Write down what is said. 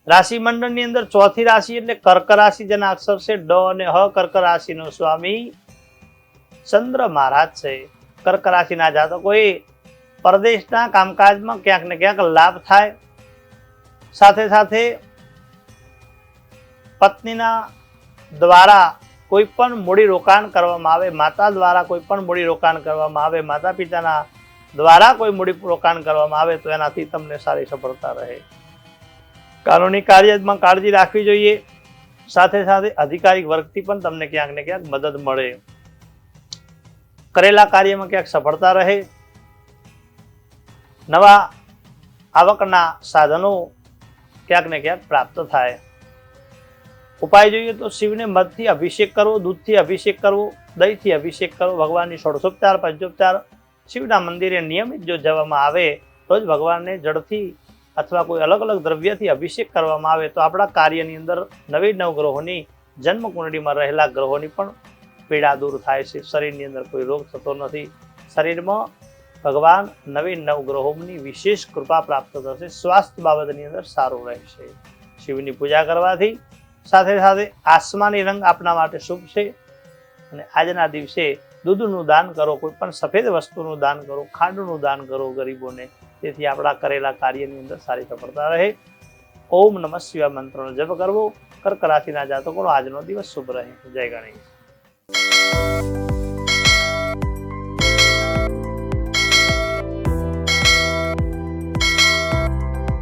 રાશિ મંડળની અંદર ચોથી રાશિ એટલે કર્ક રાશિ, જેના અક્ષર છે ડ અને હ. કર્ક રાશિનો સ્વામી ચંદ્ર મહારાજ છે. કર્ક રાશિના જાતકોએ પરદેશના કામકાજમાં ક્યાંક ને ક્યાંક લાભ થાય. સાથે સાથે પત્નીના દ્વારા કોઈ પણ મૂડી રોકાણ કરવામાં આવે, માતા દ્વારા કોઈ પણ મૂડી રોકાણ કરવામાં આવે, માતા પિતાના દ્વારા કોઈ મૂડી રોકાણ કરવામાં આવે તો એનાથી તમને સારી સફળતા રહે. કાનૂની કાર્યમાં કાળજી રાખવી જોઈએ. સાથે સાથે અધિકારી વર્ગથી પણ તમને ક્યાંક ને ક્યાંક મદદ મળે. કરેલા કાર્યમાં ક્યાંક સફળતા રહે. નવા આવકના સાધનો ક્યાંક ને ક્યાંક પ્રાપ્ત થાય. ઉપાય જોઈએ તો શિવને મધથી અભિષેક કરવો, દૂધથી અભિષેક કરવો, દહીંથી અભિષેક કરવો. ભગવાનની ષોડશોપચાર પંચોપચાર શિવના મંદિરે નિયમિત જો જવામાં આવે તો જ ભગવાનને જળથી અથવા કોઈ અલગ અલગ દ્રવ્યથી અભિષેક કરવામાં આવે તો આપણા કાર્યની અંદર નવી નવગ્રહોની જન્મ કુંડળીમાં રહેલા ગ્રહોની પણ પીડા દૂર થાય છે. શરીરની અંદર કોઈ રોગ થતો નથી. શરીરમાં ભગવાન નવી નવગ્રહોની વિશેષ કૃપા પ્રાપ્ત થશે. સ્વાસ્થ્ય બાબતની અંદર સારું રહેશે. શિવની પૂજા કરવાથી સાથે સાથે આસમાની રંગ આપણા માટે શુભ છે. અને આજના દિવસે દૂધનું દાન કરો, કોઈ પણ સફેદ વસ્તુનું દાન કરો, ખાંડનું દાન કરો ગરીબોને. તેથી આપણા કરેલા કાર્યની અંદર સારી સફળતા રહે. ઓમ નમઃ શિવાય મંત્રનો જપ કરવો. કર્ક રાશિના જાતકોનો આજનો દિવસ શુભ રહે. જય ગણેશ.